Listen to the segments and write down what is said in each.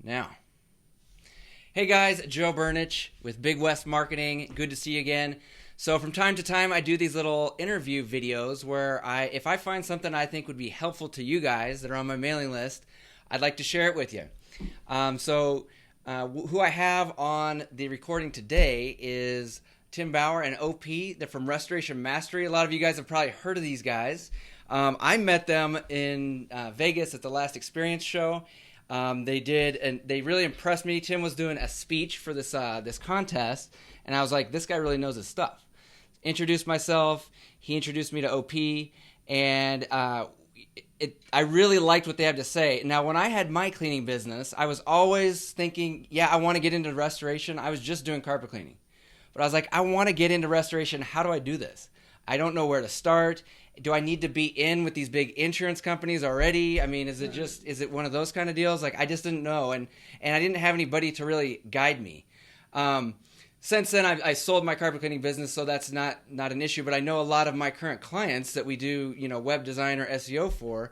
Now, hey guys, Joe Burnich with Big West Marketing. Good to see you again. So from time to time, I do these little interview videos where if I find something I think would be helpful to you guys that are on my mailing list, I'd like to share it with you. Who I have on the recording today is Tim Bauer and OP. They're from Restoration Mastery. A lot of you guys have probably heard of these guys. I met them in Vegas at the Last Experience show. They really impressed me. Tim was doing a speech for this contest, and I was like, this guy really knows his stuff. Introduced myself. He introduced me to OP, and I really liked what they had to say. Now, when I had my cleaning business, I was always thinking, I want to get into restoration. I was just doing carpet cleaning. But I was like, I want to get into restoration. How do I do this? I don't know where to start. Do I need to be in with these big insurance companies already? I mean, is it one of those kind of deals? Like, I just didn't know, and I didn't have anybody to really guide me. Since then, I sold my carpet cleaning business, so that's not an issue. But I know a lot of my current clients that we do, web design or SEO for,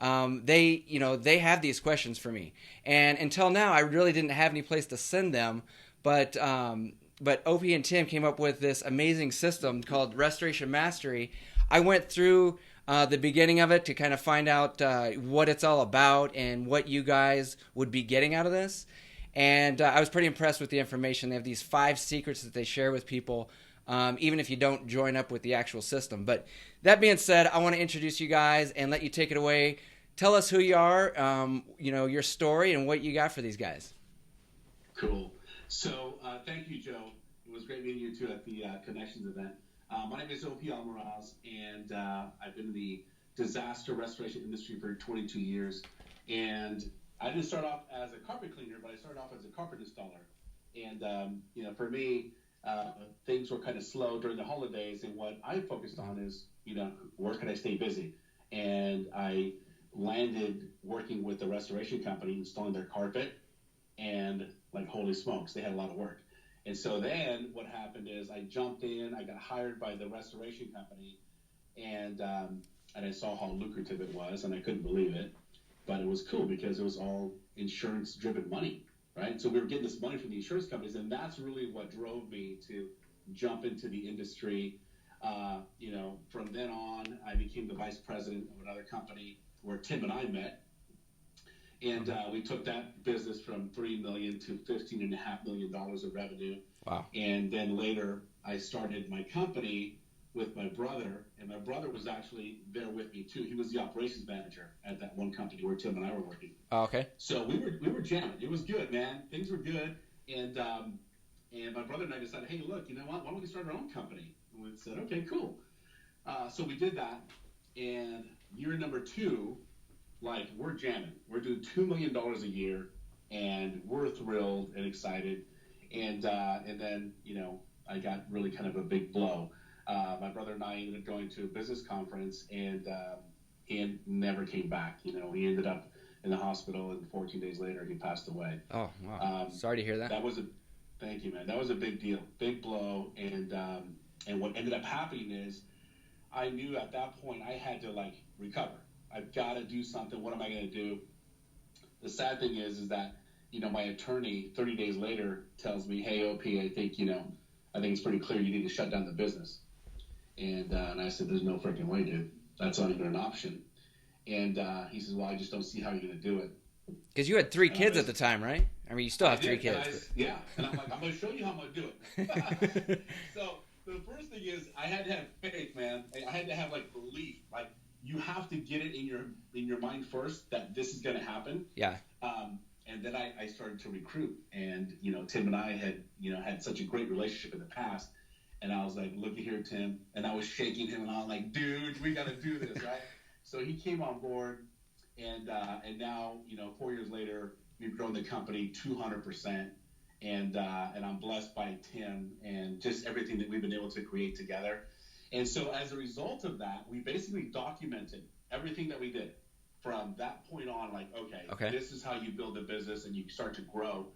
they have these questions for me. And until now, I really didn't have any place to send them. But OP and Tim came up with this amazing system called Restoration Mastery. I went through the beginning of it to kind of find out what it's all about and what you guys would be getting out of this. And I was pretty impressed with the information. They have these 5 secrets that they share with people, even if you don't join up with the actual system. But that being said, I want to introduce you guys and let you take it away. Tell us who you are, your story, and what you got for these guys. Cool. So thank you, Joe. It was great meeting you, too, at the Connections event. My name is O.P. Almaraz, and I've been in the disaster restoration industry for 22 years. And I didn't start off as a carpet cleaner, but I started off as a carpet installer. And, for me, things were kind of slow during the holidays. And what I focused on is, where can I stay busy? And I landed working with the restoration company, installing their carpet. And, like, holy smokes, they had a lot of work. And so then what happened is I jumped in, I got hired by the restoration company, and I saw how lucrative it was, and I couldn't believe it. But it was cool because it was all insurance-driven money, right? So we were getting this money from the insurance companies, and that's really what drove me to jump into the industry. From then on, I became the vice president of another company where Tim and I met. And we took that business from $3 million to $15.5 million of revenue. Wow. And then later, I started my company with my brother, and my brother was actually there with me too. He was the operations manager at that one company where Tim and I were working. Oh, okay. So we were jamming. It was good, man. Things were good. And my brother and I decided, hey, look, you know what? Why don't we start our own company? And we said, okay, cool. So we did that. And year number 2, like, we're jamming. We're doing $2 million a year, and we're thrilled and excited. And then, I got really kind of a big blow. My brother and I ended up going to a business conference, and he never came back. He ended up in the hospital, and 14 days later, he passed away. Oh, wow. Sorry to hear that. Thank you, man. That was a big deal, big blow. And what ended up happening is I knew at that point I had to, recover. I've got to do something. What am I going to do? The sad thing is that, my attorney 30 days later tells me, hey, OP, I think it's pretty clear you need to shut down the business. And I said, there's no freaking way, dude. That's not even an option. And he says, well, I just don't see how you're going to do it. Because you had 3 kids at the time, right? I mean, you still have 3 kids. Yeah. And I'm like, I'm going to show you how I'm going to do it. So the first thing is I had to have faith, man. I had to have, belief. You have to get it in your mind first that this is going to happen. Yeah. And then I started to recruit, and Tim and I had such a great relationship in the past, and I was like, "Looky here, Tim," and I was shaking him, and I was like, "Dude, we got to do this, right?" So he came on board, and now 4 years later, we've grown the company 200%, and I'm blessed by Tim and just everything that we've been able to create together. And so as a result of that, we basically documented everything that we did from that point on, okay, this is how you build a business and you start to grow.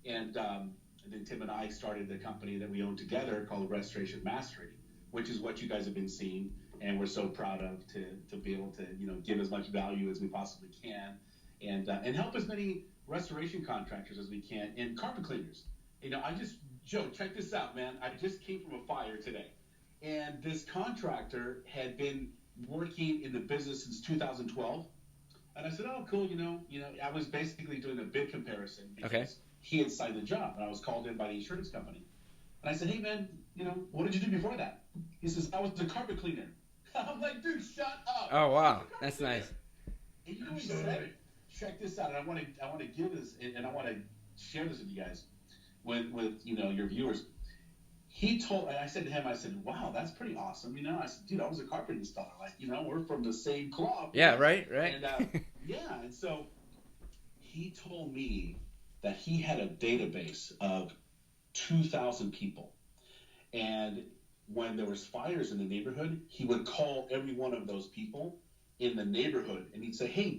And then Tim and I started the company that we own together called Restoration Mastery, which is what you guys have been seeing. And we're so proud of to be able to, give as much value as we possibly can and help as many restoration contractors as we can and carpet cleaners. Joe, check this out, man. I just came from a fire today. And this contractor had been working in the business since 2012. And I said, oh, cool. I was basically doing a bid comparison because he had signed the job, and I was called in by the insurance company. And I said, hey, man, what did you do before that? He says, I was the carpet cleaner. I'm like, dude, shut up. Oh, wow. That's cleaner. Nice. And you know what he said? Check this out. And I want to give this, and I want to share this with you guys, with your viewers. I said to him, wow, that's pretty awesome. I said, dude, I was a carpet installer. Like, we're from the same club. Yeah, right. And, and so he told me that he had a database of 2,000 people. And when there was fires in the neighborhood, he would call every one of those people in the neighborhood. And he'd say, hey,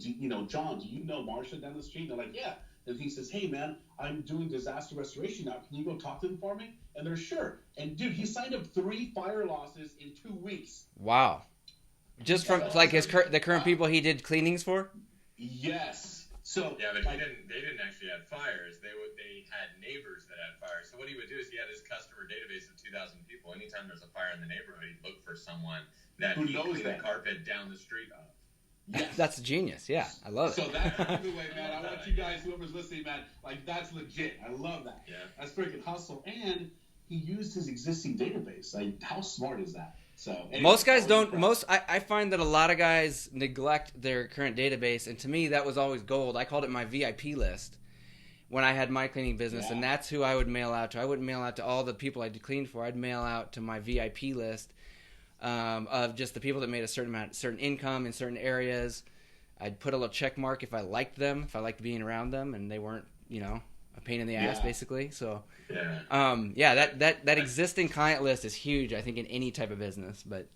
John, do you know Marsha down the street? And they're like, yeah. And he says, hey, man, I'm doing disaster restoration now. Can you go talk to them for me? And they're sure. And, dude, he signed up 3 fire losses in 2 weeks. Wow. Just from, like, the current people he did cleanings for? Yes. So yeah, but they didn't actually have fires. They had neighbors that had fires. So what he would do is he had his customer database of 2,000 people. Anytime there's a fire in the neighborhood, he'd look for someone that he cleaned the carpet down the street of. Yes. That's genius. Yeah, I love it. So that's the way, man. I want you guys, whoever's listening, man, like that's legit. I love that. Yeah. That's freaking hustle. And he used his existing database. Like, how smart is that? So anyway, most guys don't. I find that a lot of guys neglect their current database, and to me, that was always gold. I called it my VIP list when I had my cleaning business, and that's who I would mail out to. I wouldn't mail out to all the people I cleaned for. I'd mail out to my VIP list. Of just the people that made a certain income in certain areas. I'd put a little check mark if I liked them, if I liked being around them, and they weren't, a pain in the ass, basically. So, that existing client list is huge, I think, in any type of business. But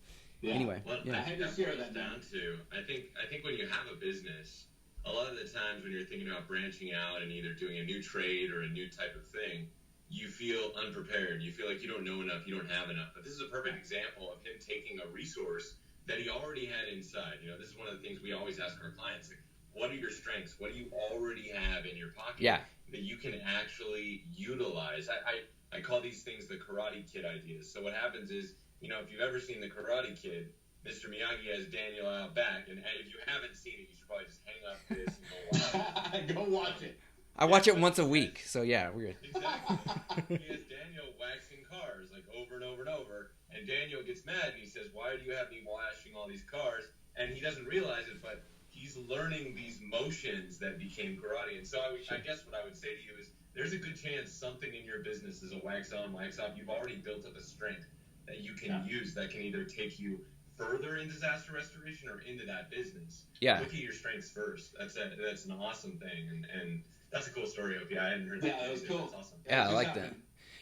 anyway, well, I had to share that down to. I think when you have a business, a lot of the times when you're thinking about branching out and either doing a new trade or a new type of thing, you feel unprepared. You feel like you don't know enough, you don't have enough. But this is a perfect example of him taking a resource that he already had inside. This is one of the things we always ask our clients, like, what are your strengths? What do you already have in your pocket that you can actually utilize? I call these things the Karate Kid ideas. So what happens is, if you've ever seen the Karate Kid, Mr. Miyagi has Daniel out back. And if you haven't seen it, you should probably just hang up this and go watch it. I watch it once a week, so yeah, we're good. Exactly. He has Daniel waxing cars, like, over and over and over, and Daniel gets mad, and he says, why do you have me washing all these cars? And he doesn't realize it, but he's learning these motions that became karate. And so I guess what I would say to you is there's a good chance something in your business is a wax on, wax off. You've already built up a strength that you can use that can either take you further in disaster restoration or into that business. Yeah. Look at your strengths first. That's an awesome thing, and that's a cool story, Opie. I hadn't heard that. Yeah, that was cool. That's awesome. Yeah, I like that.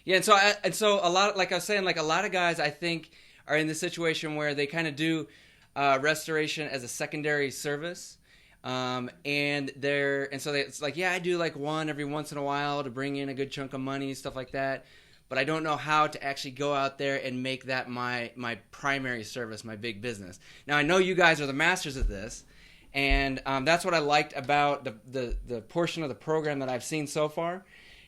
Yeah, and so a lot, like I was saying, like a lot of guys I think are in the situation where they kind of do restoration as a secondary service, so it's like, yeah, I do like one every once in a while to bring in a good chunk of money, stuff like that. But I don't know how to actually go out there and make that my primary service, my big business. Now I know you guys are the masters of this. And that's what I liked about the portion of the program that I've seen so far,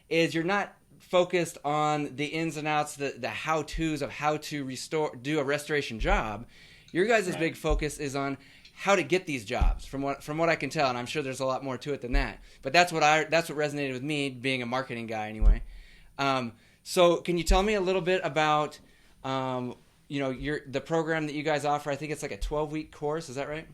is you're not focused on the ins and outs, the how-tos of how to do a restoration job. Your guys' big focus is on how to get these jobs, from what I can tell, and I'm sure there's a lot more to it than that. But that's what resonated with me, being a marketing guy anyway. So can you tell me a little bit about the program that you guys offer? I think it's like a 12-week course. Is that right?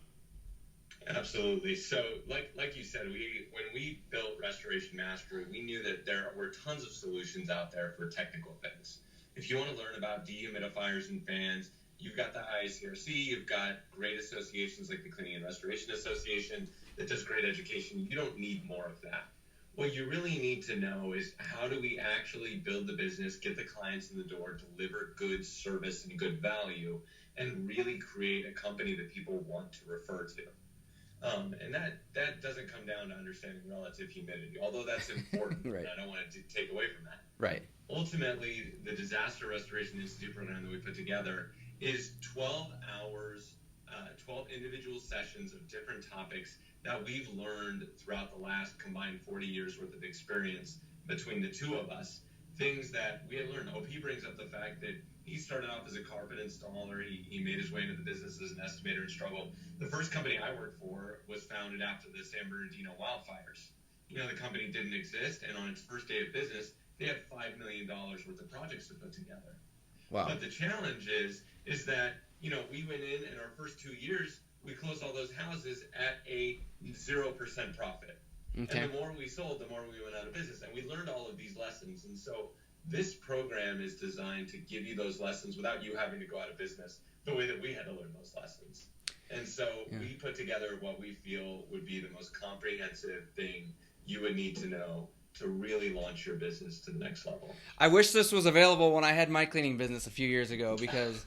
Absolutely. So, like you said, when we built Restoration Mastery, we knew that there were tons of solutions out there for technical things. If you want to learn about dehumidifiers and fans, you've got the ICRC, you've got great associations like the Cleaning and Restoration Association that does great education. You don't need more of that. What you really need to know is, how do we actually build the business, get the clients in the door, deliver good service and good value, and really create a company that people want to refer to. And that doesn't come down to understanding relative humidity, although that's important. Right. And I don't want to take away from that. Right. Ultimately, the Disaster Restoration Institute program that we put together is 12 hours 12 individual sessions of different topics that we've learned throughout the last combined 40 years worth of experience between the two of us. Things that we had learned. OP brings up the fact that he started off as a carpet installer. He made his way into the business as an estimator and struggled. The first company I worked for was founded after the San Bernardino wildfires. The company didn't exist, and on its first day of business, they had $5 million worth of projects to put together. Wow. But the challenge is that, we went in our first 2 years, we closed all those houses at a 0% profit. Okay. And the more we sold, the more we went out of business. And we learned all of these lessons. And so this program is designed to give you those lessons without you having to go out of business the way that we had to learn those lessons. And so we put together what we feel would be the most comprehensive thing you would need to know to really launch your business to the next level. I wish this was available when I had my cleaning business a few years ago, because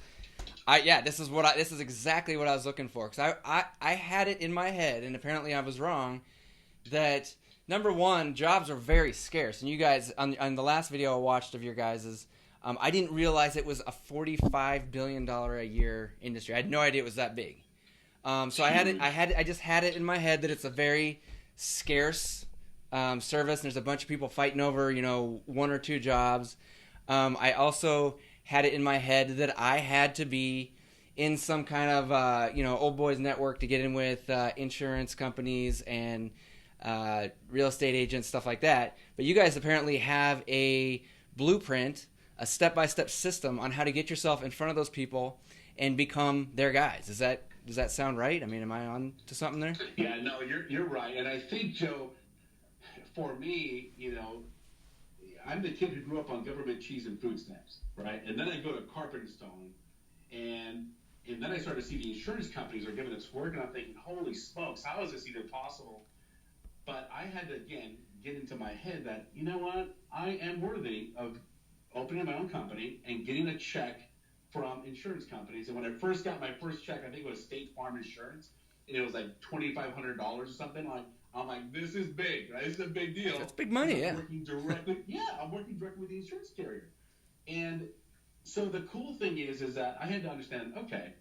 this is exactly what I was looking for. Because I had it in my head, and apparently I was wrong, that number one, jobs are very scarce. And you guys, on the last video I watched of your guys's, I didn't realize it was a $45 billion a year industry. I had no idea it was that big. So I just had it in my head that it's a very scarce service, and there's a bunch of people fighting over, one or two jobs. I also had it in my head that I had to be in some kind of, old boys network to get in with insurance companies and real estate agents, stuff like that. But you guys apparently have a blueprint, a step-by-step system on how to get yourself in front of those people and become their guys. Does that sound right? I mean, am I on to something there? Yeah, no, you're right. And I think, Joe, for me, I'm the kid who grew up on government cheese and food stamps, right? And then I go to carpet installing, and then I started to see the insurance companies are giving us work, and I'm thinking, holy smokes, how is this even possible? But I had to, again, get into my head that, you know what, I am worthy of opening my own company and getting a check from insurance companies. And when I first got my first check, I think it was State Farm Insurance, and it was like $2,500 or something. I'm like, this is big, right? This is a big deal. That's big money, yeah. I'm working directly with the insurance carrier. And so the cool thing is that I had to understand, okay,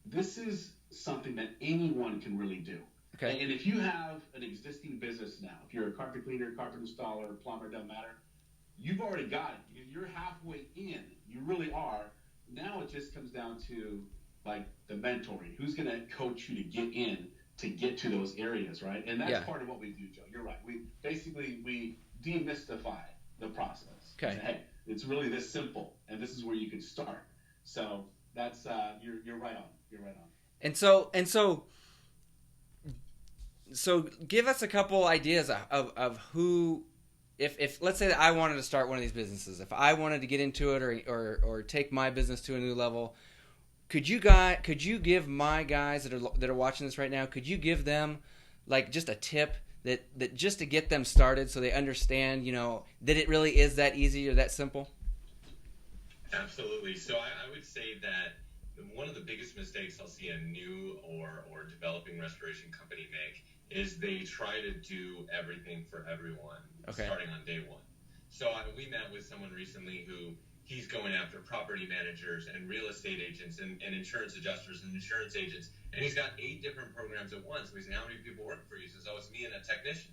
this is something that anyone can really do. Okay. And if you have an existing business now, if you're a carpet cleaner, carpet installer, plumber, doesn't matter, you've already got it. You're halfway in. You really are. Now it just comes down to, like, the mentoring. Who's going to coach you to get in, to get to those areas, right? And that's part of what we do, Joe. You're right. We demystify the process. Okay. Say, hey, it's really this simple, and this is where you can start. So that's you're right on. You're right on. And so give us a couple ideas of who, if let's say that I wanted to start one of these businesses, if I wanted to get into it or take my business to a new level, could you give my guys that are watching this right now, could you give them like just a tip that just to get them started so they understand, that it really is that easy or that simple? Absolutely. So I would say that one of the biggest mistakes I'll see a new or developing restoration company make is they try to do everything for everyone starting on day one. So we met with someone recently who he's going after property managers and real estate agents and insurance adjusters and insurance agents. And he's got 8 different programs at once. We say, how many people work for you? He says, oh, it's me and a technician.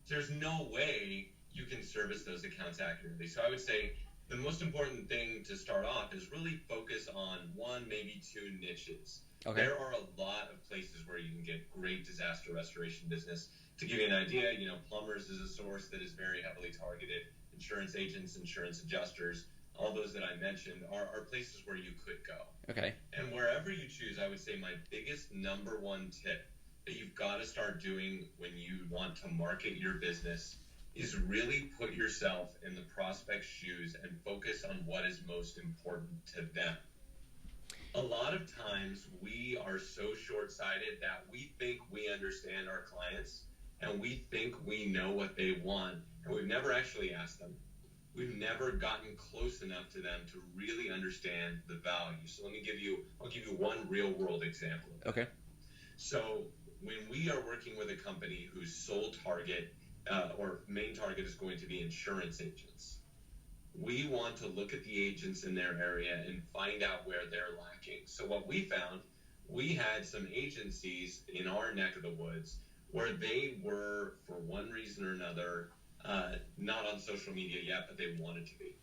There's no way you can service those accounts accurately. So I would say the most important thing to start off is really focus on 1, maybe 2 niches. Okay. There are a lot of places where you can get great disaster restoration business. To give you an idea, plumbers is a source that is very heavily targeted. Insurance agents, insurance adjusters, all those that I mentioned are places where you could go. Okay. And wherever you choose, I would say my biggest number 1 tip that you've got to start doing when you want to market your business is really put yourself in the prospect's shoes and focus on what is most important to them. A lot of times we are so short-sighted that we think we understand our clients and we think we know what they want, and we've never actually asked them. We've never gotten close enough to them to really understand the value. So I'll give you one real-world example of that. Okay. So when we are working with a company whose sole target or main target is going to be insurance agents, we want to look at the agents in their area and find out where they're lacking. So what we found we had some agencies in our neck of the woods where they were, for one reason or another, not on social media yet, but they wanted to be.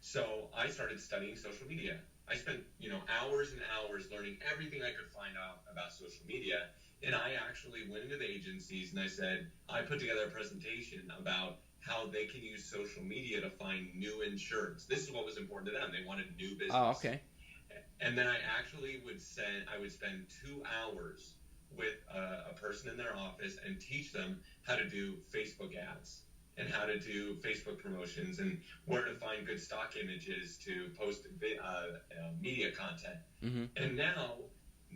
So I started studying social media. I spent, hours and hours learning everything I could find out about social media. And I actually went into the agencies and I put together a presentation about how they can use social media to find new insureds. This is what was important to them. They wanted new business. Oh, okay. And then I actually would spend 2 hours with a person in their office and teach them how to do Facebook ads and how to do Facebook promotions and where to find good stock images to post media content. Mm-hmm. And now,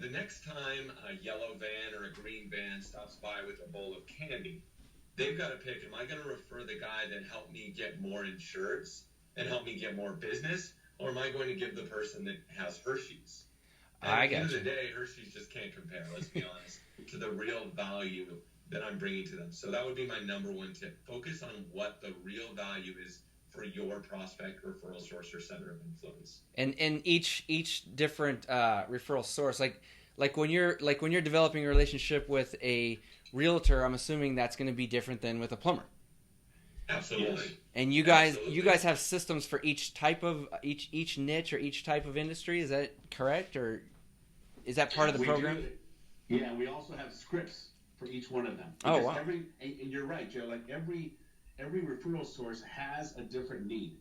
the next time a yellow van or a green van stops by with a bowl of candy, they've got to pick, am I going to refer the guy that helped me get more insureds and help me get more business, or am I going to give the person that has Hershey's? And at the end of the day, Hershey's just can't compare, let's be honest, to the real value that I'm bringing to them. So that would be my number one tip. Focus on what the real value is for your prospect, referral source, or center of influence. And each different referral source, like when you're developing a relationship with a realtor, I'm assuming that's going to be different than with a plumber. Absolutely. Yes. And you guys have systems for each type of each niche or each type of industry. Is that correct, or is that part of the program? Yeah, we also have scripts for each one of them. Oh, wow. And you're right, Joe. Like every referral source has a different need.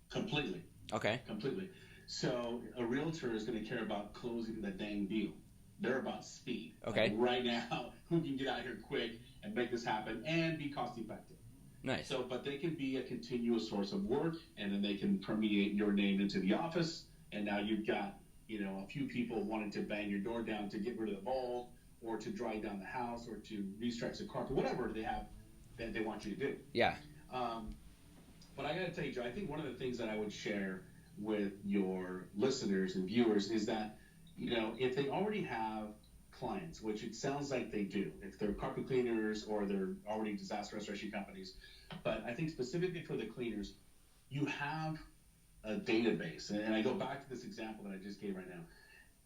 Completely. Okay. Completely. So a realtor is going to care about closing the dang deal. They're about speed. Okay. Like right now, who can get out here quick and make this happen and be cost effective? Nice. So, but they can be a continuous source of work, and then they can permeate your name into the office, and now you've got, a few people wanting to bang your door down to get rid of the mold, or to dry down the house, or to restretch the carpet, whatever they have that they want you to do. Yeah. But I got to tell you, Joe, I think one of the things that I would share with your listeners and viewers is that, if they already have clients, which it sounds like they do, if they're carpet cleaners or they're already disaster restoration companies, but I think specifically for the cleaners, you have a database. And I go back to this example that I just gave right now.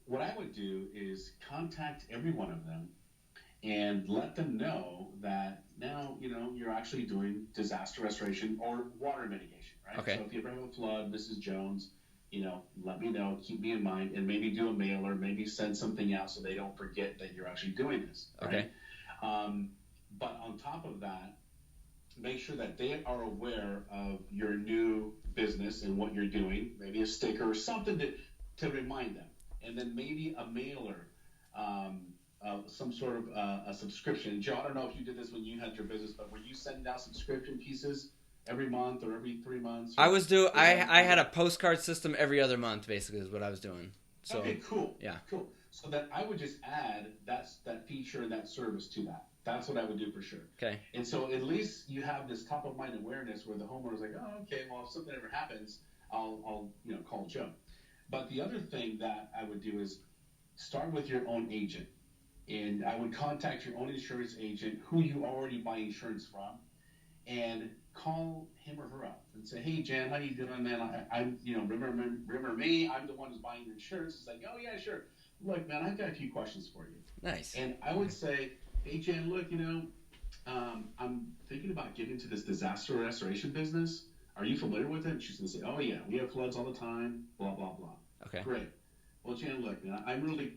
What I would do is contact every one of them and let them know that now, you're actually doing disaster restoration or water mitigation, right? Okay. So if you ever have a flood, Mrs. Jones, let me know, keep me in mind, and maybe do a mailer, maybe send something out so they don't forget that you're actually doing this, right? Okay. But on top of that, make sure that they are aware of your new business and what you're doing, maybe a sticker or something to remind them. And then maybe a mailer, some sort of a subscription. Joe, I don't know if you did this when you had your business, but were you sending out subscription pieces every month or every 3 months? I was doing. I had a postcard system every other month, basically, is what I was doing. So, okay, cool. Yeah. Cool. So that I would just add that feature and that service to that. That's what I would do for sure. Okay. And so at least you have this top of mind awareness where the homeowner's like, oh, okay, well, if something ever happens, I'll call Joe. But the other thing that I would do is start with your own agent. And I would contact your own insurance agent who you already buy insurance from and call him or her up and say, hey, Jan, how you doing, man? I'm remember me? I'm the one who's buying your insurance. It's like, oh, yeah, sure. Look, man, I've got a few questions for you. Nice. And I would say, hey, Jan, look, I'm thinking about getting into this disaster restoration business. Are you familiar with it? And she's going to say, oh, yeah, we have floods all the time, blah, blah, blah. Okay. Great. Well, Jan, look, I'm really,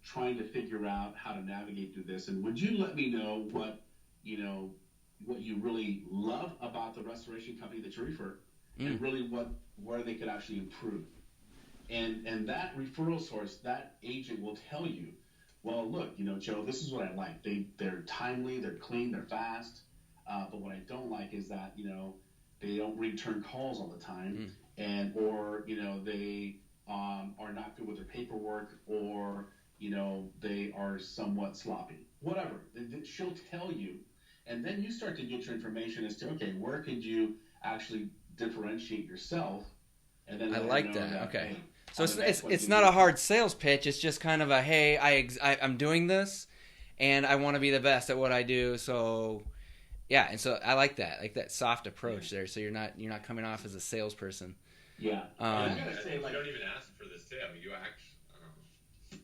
trying to figure out how to navigate through this. And would you let me know what you really love about the restoration company that you refer, and really where they could actually improve. And that referral source, that agent will tell you, well, look, Joe, this is what I like. They're timely, they're clean, they're fast. But what I don't like is that, they don't return calls all the time, or they are not good with their paperwork, or they are somewhat sloppy. Whatever. She'll tell you, and then you start to get your information as to, okay, where could you actually differentiate yourself? And then I like that. Okay. Hey, so it's not a hard sales pitch. It's just kind of a, hey, I'm doing this, and I want to be the best at what I do. So, yeah, and so I like that soft approach there. So you're not coming off as a salesperson. Yeah. I gotta say, you don't even ask for the sale. You actually,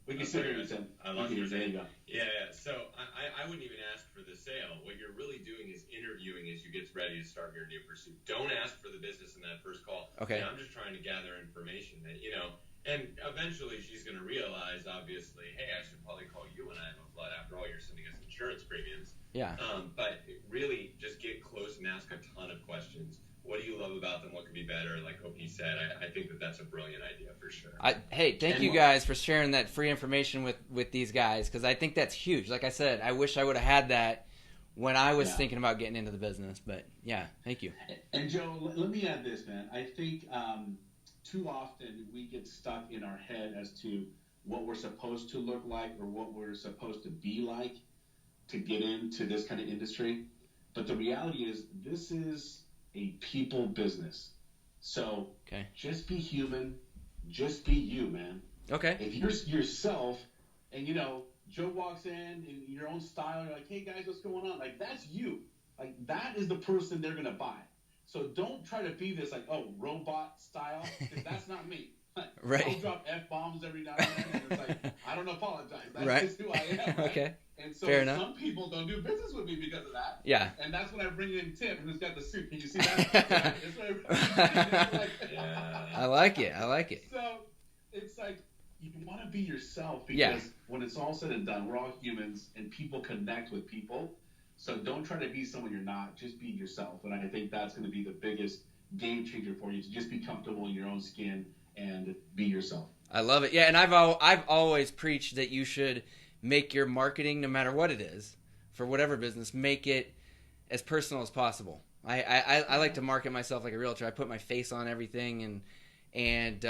We can sit here and Tim. I lost you. There you go. Yeah. So I wouldn't even ask for the sale. What you're really doing is interviewing as you get ready to start your new pursuit. Don't ask for the business in that first call. Okay. I'm just trying to gather information that, and eventually she's going to realize, obviously, hey, I should probably call you when I have a flood. After all, you're sending us insurance premiums. Yeah. But really just get close and ask a ton of questions. What do you love about them? What could be better? Like OP said, I think that's a brilliant idea for sure. Hey, thank you guys for sharing that free information with these guys, because I think that's huge. Like I said, I wish I would have had that when I was thinking about getting into the business. But yeah, thank you. And Joe, let me add this, man. I think too often we get stuck in our head as to what we're supposed to look like or what we're supposed to be like to get into this kind of industry. But the reality is this is a people business. So just be human. Just be you, man. Okay. If you're yourself and, Joe walks in your own style, you're like, hey, guys, what's going on? Like, that's you. Like, that is the person they're going to buy. So don't try to be this, like, robot style, because that's not me. Right. I'll drop F-bombs every now and then, and it's like, I don't apologize. That's just who I am, right? Okay. And so Fair enough. Some people don't do business with me because of that. Yeah. And that's when I bring in Tim, who's got the suit. Can you see that? I like it. So it's like, you want to be yourself, because when it's all said and done, we're all humans and people connect with people. So don't try to be someone you're not. Just be yourself. And I think that's going to be the biggest game changer for you, to just be comfortable in your own skin and be yourself. I love it. Yeah, and I've always preached that you should make your marketing, no matter what it is, for whatever business, make it as personal as possible. I like to market myself like a realtor. I put my face on everything and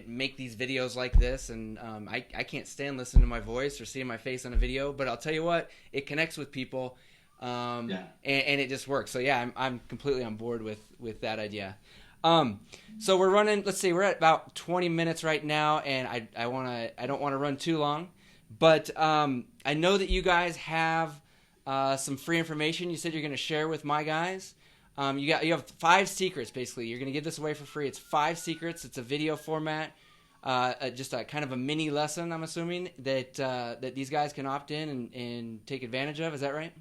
make these videos like this, and I can't stand listening to my voice or seeing my face on a video, but I'll tell you what, it connects with people, and it just works. So yeah, I'm completely on board with that idea. So we're running, let's see, we're at about 20 minutes right now, and I don't want to run too long, but I know that you guys have some free information you said you're going to share with my guys. You have 5 secrets, basically. You're going to give this away for free. It's 5 secrets. It's a video format, just a kind of a mini lesson, I'm assuming, that these guys can opt in and take advantage of. Is that right?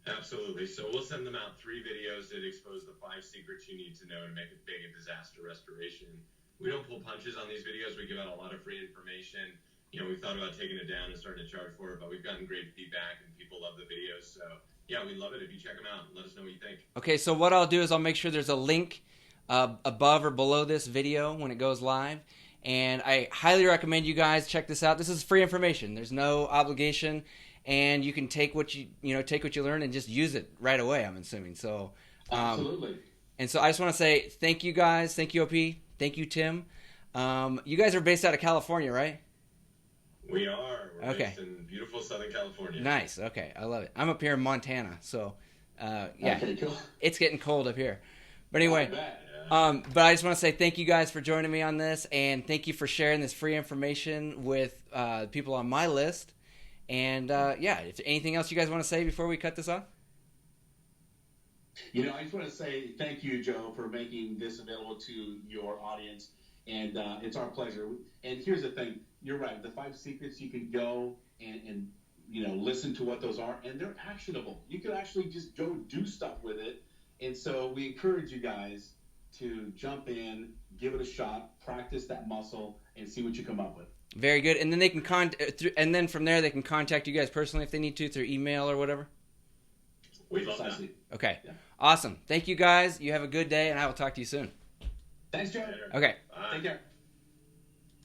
Absolutely. So we'll send them out 3 videos that expose the 5 secrets you need to know to make it big in disaster restoration. We don't pull punches on these videos. We give out a lot of free information. We've thought about taking it down and starting to charge for it, but we've gotten great feedback and people love the videos. So yeah, we'd love it if you check them out and let us know what you think. Okay, so what I'll do is I'll make sure there's a link above or below this video when it goes live. And I highly recommend you guys check this out. This is free information. There's no obligation, and you can take what you learn and just use it right away, I'm assuming. So absolutely. And so I just want to say thank you guys. Thank you, OP. Thank you, Tim. You guys are based out of California, right? We are. We're based in beautiful Southern California. Nice. Okay. I love it. I'm up here in Montana. So, Okay, cool. It's getting cold up here. But anyway, but I just want to say thank you guys for joining me on this, and thank you for sharing this free information with people on my list. And, if anything else you guys want to say before we cut this off? I just want to say thank you, Joe, for making this available to your audience. And it's our pleasure. And here's the thing. You're right. The 5 secrets, you can go and listen to what those are. And they're actionable. You can actually just go do stuff with it. And so we encourage you guys to jump in, give it a shot, practice that muscle, and see what you come up with. Very good. And then they can and then from there they can contact you guys personally if they need to through email or whatever. We love that. Okay. Yeah. Awesome. Thank you guys. You have a good day, and I will talk to you soon. Thanks, Joe. Okay. Bye. Take care.